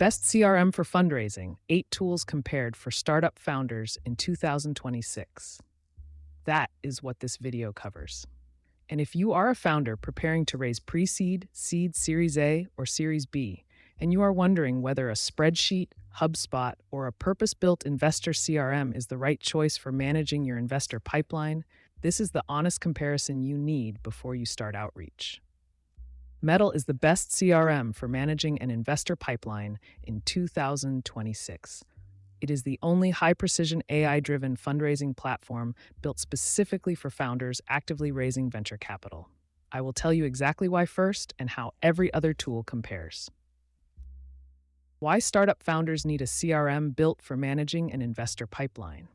Best CRM for fundraising, 8 tools compared for startup founders in 2026. That is what this video covers. And if you are a founder preparing to raise pre-seed, seed, Series A, or Series B, and you are wondering whether a spreadsheet, HubSpot, or a purpose-built investor CRM is the right choice for managing your investor pipeline, this is the honest comparison you need before you start outreach. Metal is the best CRM for managing an investor pipeline in 2026. It is the only high-precision AI-driven fundraising platform built specifically for founders actively raising venture capital. I will tell you exactly why first and how every other tool compares. Why startup founders need a CRM built for managing an investor pipeline.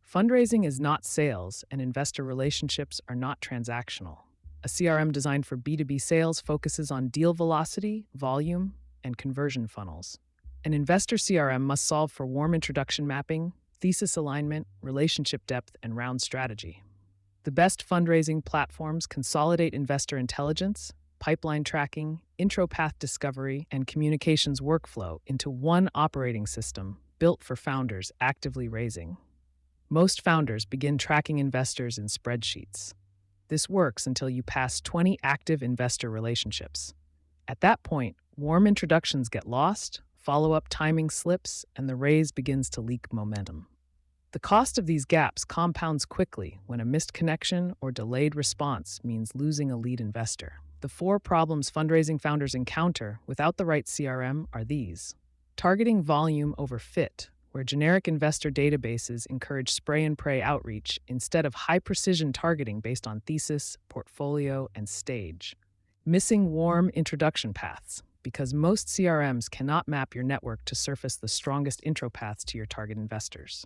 Fundraising is not sales, and investor relationships are not transactional. A CRM designed for B2B sales focuses on deal velocity, volume, and conversion funnels. An investor CRM must solve for warm introduction mapping, thesis alignment, relationship depth, and round strategy. The best fundraising platforms consolidate investor intelligence, pipeline tracking, intro path discovery, and communications workflow into one operating system built for founders actively raising. Most founders begin tracking investors in spreadsheets. This works until you pass 20 active investor relationships. At that point, warm introductions get lost, follow-up timing slips, and the raise begins to leak momentum. The cost of these gaps compounds quickly when a missed connection or delayed response means losing a lead investor. The 4 problems fundraising founders encounter without the right CRM are these. Targeting volume over fit, where generic investor databases encourage spray-and-pray outreach instead of high-precision targeting based on thesis, portfolio, and stage. Missing warm introduction paths, because most CRMs cannot map your network to surface the strongest intro paths to your target investors.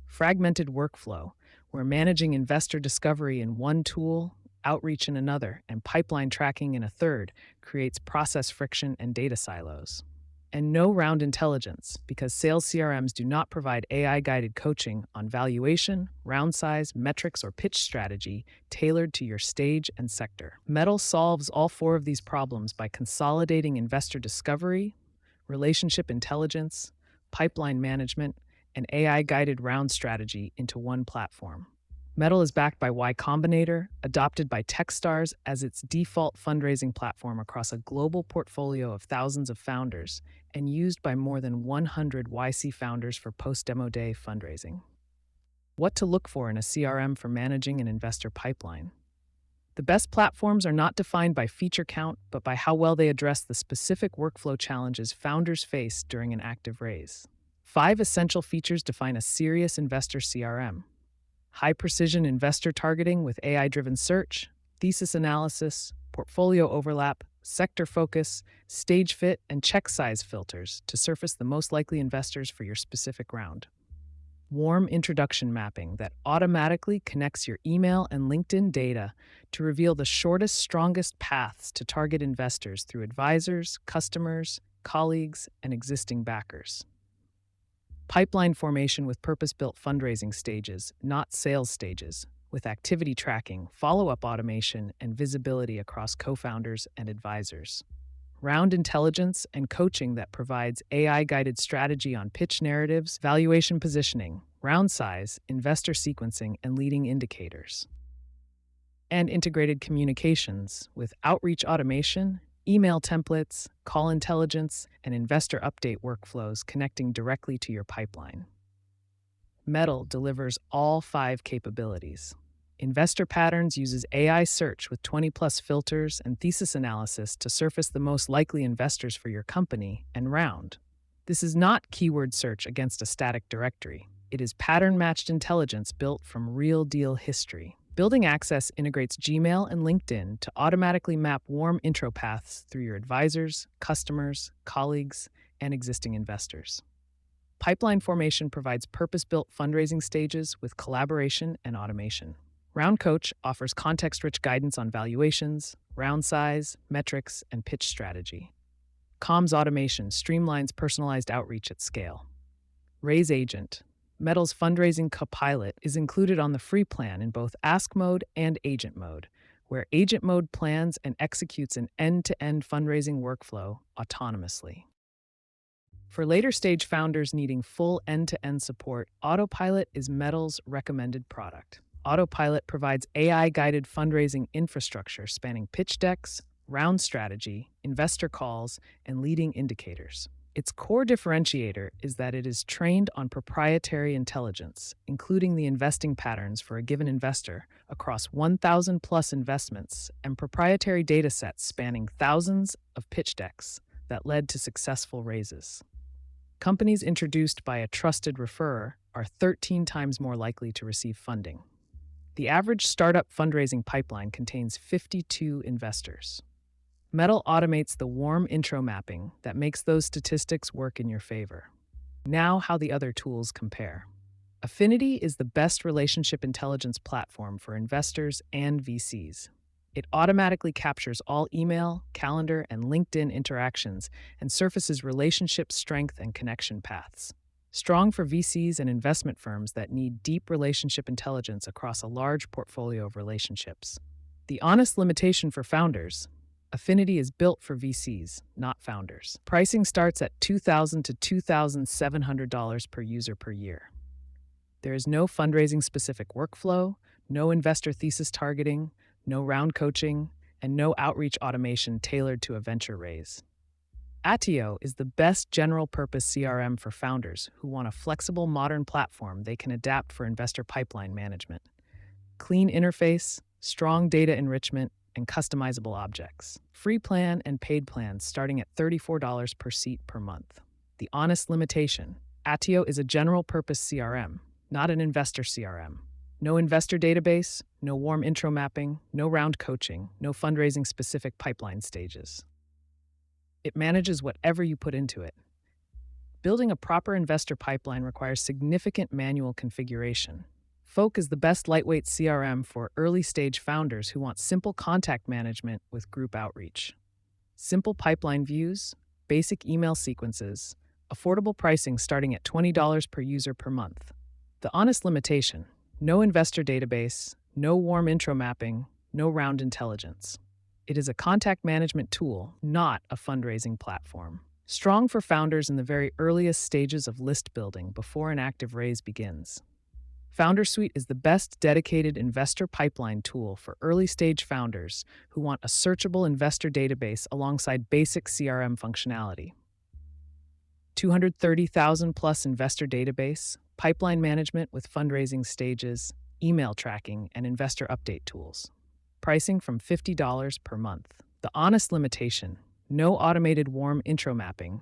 Fragmented workflow, where managing investor discovery in one tool, outreach in another, and pipeline tracking in a third creates process friction and data silos. And no round intelligence, because sales CRMs do not provide AI-guided coaching on valuation, round size, metrics, or pitch strategy tailored to your stage and sector. Metal solves all 4 of these problems by consolidating investor discovery, relationship intelligence, pipeline management, and AI-guided round strategy into one platform. Metal is backed by Y Combinator, adopted by Techstars as its default fundraising platform across a global portfolio of thousands of founders, and used by more than 100 YC founders for post-demo day fundraising. What to look for in a CRM for managing an investor pipeline. The best platforms are not defined by feature count, but by how well they address the specific workflow challenges founders face during an active raise. 5 essential features define a serious investor CRM. High-precision investor targeting with AI-driven search, thesis analysis, portfolio overlap, sector focus, stage fit, and check size filters to surface the most likely investors for your specific round. Warm introduction mapping that automatically connects your email and LinkedIn data to reveal the shortest, strongest paths to target investors through advisors, customers, colleagues, and existing backers. Pipeline formation with purpose-built fundraising stages, not sales stages, with activity tracking, follow-up automation, and visibility across co-founders and advisors. Round intelligence and coaching that provides AI-guided strategy on pitch narratives, valuation positioning, round size, investor sequencing, and leading indicators. And integrated communications with outreach automation, email templates, call intelligence, and investor update workflows connecting directly to your pipeline. Metal delivers all 5 capabilities. Investor Patterns uses AI search with 20+ filters and thesis analysis to surface the most likely investors for your company and round. This is not keyword search against a static directory. It is pattern-matched intelligence built from real deal history. Building Access integrates Gmail and LinkedIn to automatically map warm intro paths through your advisors, customers, colleagues, and existing investors. Pipeline formation provides purpose-built fundraising stages with collaboration and automation. Round Coach offers context-rich guidance on valuations, round size, metrics, and pitch strategy. Comms Automation streamlines personalized outreach at scale. Raise Agent. Metal's fundraising Copilot is included on the free plan in both Ask mode and Agent mode, where Agent mode plans and executes an end-to-end fundraising workflow autonomously. For later stage founders needing full end-to-end support, Autopilot is Metal's recommended product. Autopilot provides AI-guided fundraising infrastructure spanning pitch decks, round strategy, investor calls, and leading indicators. Its core differentiator is that it is trained on proprietary intelligence, including the investing patterns for a given investor across 1,000 plus investments and proprietary data sets spanning thousands of pitch decks that led to successful raises. Companies introduced by a trusted referrer are 13 times more likely to receive funding. The average startup fundraising pipeline contains 52 investors. Metal automates the warm intro mapping that makes those statistics work in your favor. Now, how the other tools compare. Affinity is the best relationship intelligence platform for investors and VCs. It automatically captures all email, calendar, and LinkedIn interactions and surfaces relationship strength and connection paths. Strong for VCs and investment firms that need deep relationship intelligence across a large portfolio of relationships. The honest limitation for founders. Affinity is built for VCs, not founders. Pricing starts at $2,000 to $2,700 per user per year. There is no fundraising-specific workflow, no investor thesis targeting, no round coaching, and no outreach automation tailored to a venture raise. Attio is the best general-purpose CRM for founders who want a flexible, modern platform they can adapt for investor pipeline management. Clean interface, strong data enrichment, and customizable objects. Free plan and paid plans starting at $34 per seat per month. The honest limitation. Attio is a general-purpose CRM, not an investor CRM. No investor database, no warm intro mapping, no round coaching, no fundraising-specific pipeline stages. It manages whatever you put into it. Building a proper investor pipeline requires significant manual configuration. Folk is the best lightweight CRM for early-stage founders who want simple contact management with group outreach. Simple pipeline views, basic email sequences, affordable pricing starting at $20 per user per month. The honest limitation. No investor database, no warm intro mapping, no round intelligence. It is a contact management tool, not a fundraising platform. Strong for founders in the very earliest stages of list building before an active raise begins. Foundersuite is the best dedicated investor pipeline tool for early-stage founders who want a searchable investor database alongside basic CRM functionality. 230,000 plus investor database, pipeline management with fundraising stages, email tracking, and investor update tools. Pricing from $50 per month. The honest limitation. No automated warm intro mapping,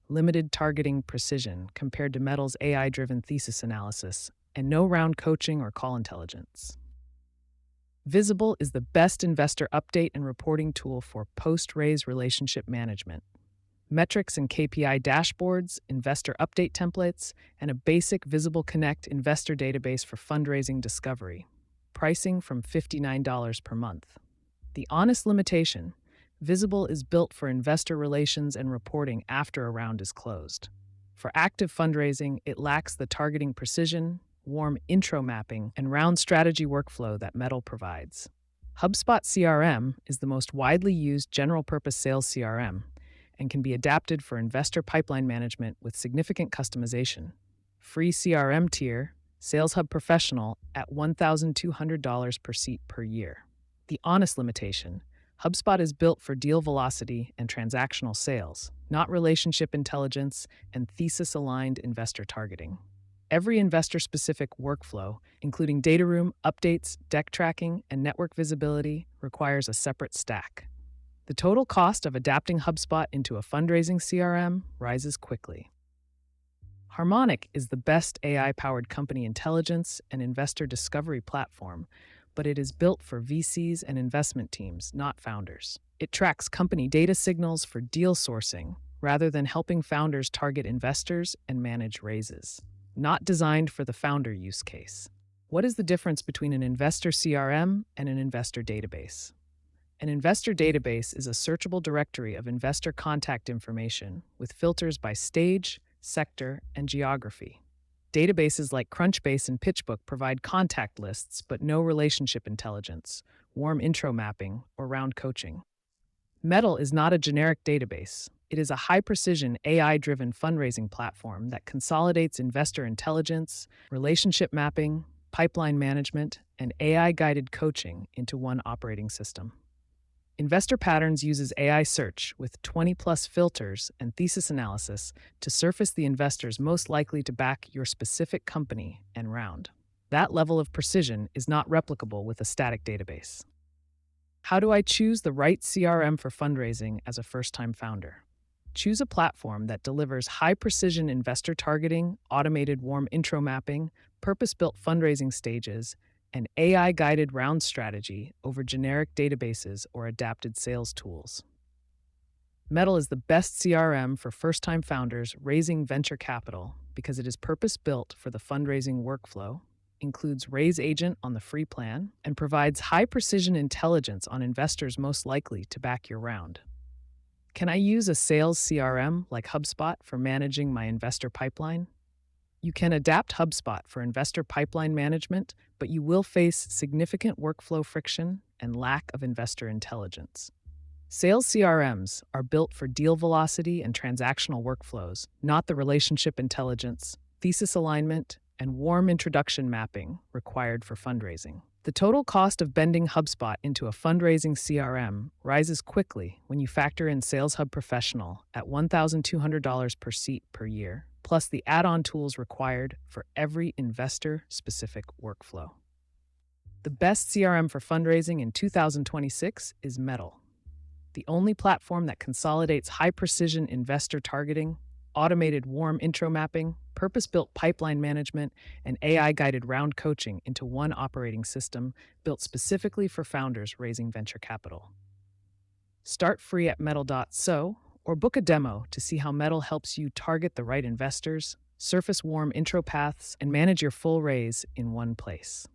limited targeting precision compared to Metal's AI-driven thesis analysis, and no round coaching or call intelligence. Visible is the best investor update and reporting tool for post-raise relationship management. Metrics and KPI dashboards, investor update templates, and a basic Visible Connect investor database for fundraising discovery. Pricing from $59 per month. The honest limitation. Visible is built for investor relations and reporting after a round is closed. For active fundraising, it lacks the targeting precision, warm intro mapping, and round strategy workflow that Metal provides. HubSpot CRM is the most widely used general-purpose sales CRM and can be adapted for investor pipeline management with significant customization. Free CRM tier, Sales Hub Professional at $1,200 per seat per year. The honest limitation. HubSpot is built for deal velocity and transactional sales, not relationship intelligence and thesis-aligned investor targeting. Every investor-specific workflow, including data room, updates, deck tracking, and network visibility, requires a separate stack. The total cost of adapting HubSpot into a fundraising CRM rises quickly. Harmonic is the best AI-powered company intelligence and investor discovery platform, but it is built for VCs and investment teams, not founders. It tracks company data signals for deal sourcing, rather than helping founders target investors and manage raises. Not designed for the founder use case. What is the difference between an investor CRM and an investor database? An investor database is a searchable directory of investor contact information with filters by stage, sector, and geography. Databases like Crunchbase and PitchBook provide contact lists but no relationship intelligence, warm intro mapping, or round coaching. Metal is not a generic database. It is a high-precision AI-driven fundraising platform that consolidates investor intelligence, relationship mapping, pipeline management, and AI-guided coaching into one operating system. Investor Patterns uses AI search with 20-plus filters and thesis analysis to surface the investors most likely to back your specific company and round. That level of precision is not replicable with a static database. How do I choose the right CRM for fundraising as a first-time founder? Choose a platform that delivers high-precision investor targeting, automated warm intro mapping, purpose-built fundraising stages, and AI-guided round strategy over generic databases or adapted sales tools. Metal is the best CRM for first-time founders raising venture capital because it is purpose-built for the fundraising workflow, includes Raise Agent on the free plan, and provides high-precision intelligence on investors most likely to back your round. Can I use a sales CRM like HubSpot for managing my investor pipeline? You can adapt HubSpot for investor pipeline management, but you will face significant workflow friction and lack of investor intelligence. Sales CRMs are built for deal velocity and transactional workflows, not the relationship intelligence, thesis alignment, and warm introduction mapping required for fundraising. The total cost of bending HubSpot into a fundraising CRM rises quickly when you factor in Sales Hub Professional at $1,200 per seat per year, plus the add-on tools required for every investor-specific workflow. The best CRM for fundraising in 2026 is Metal, the only platform that consolidates high-precision investor targeting, automated warm intro mapping, purpose-built pipeline management, and AI-guided round coaching into one operating system built specifically for founders raising venture capital. Start free at metal.so or book a demo to see how Metal helps you target the right investors, surface warm intro paths, and manage your full raise in one place.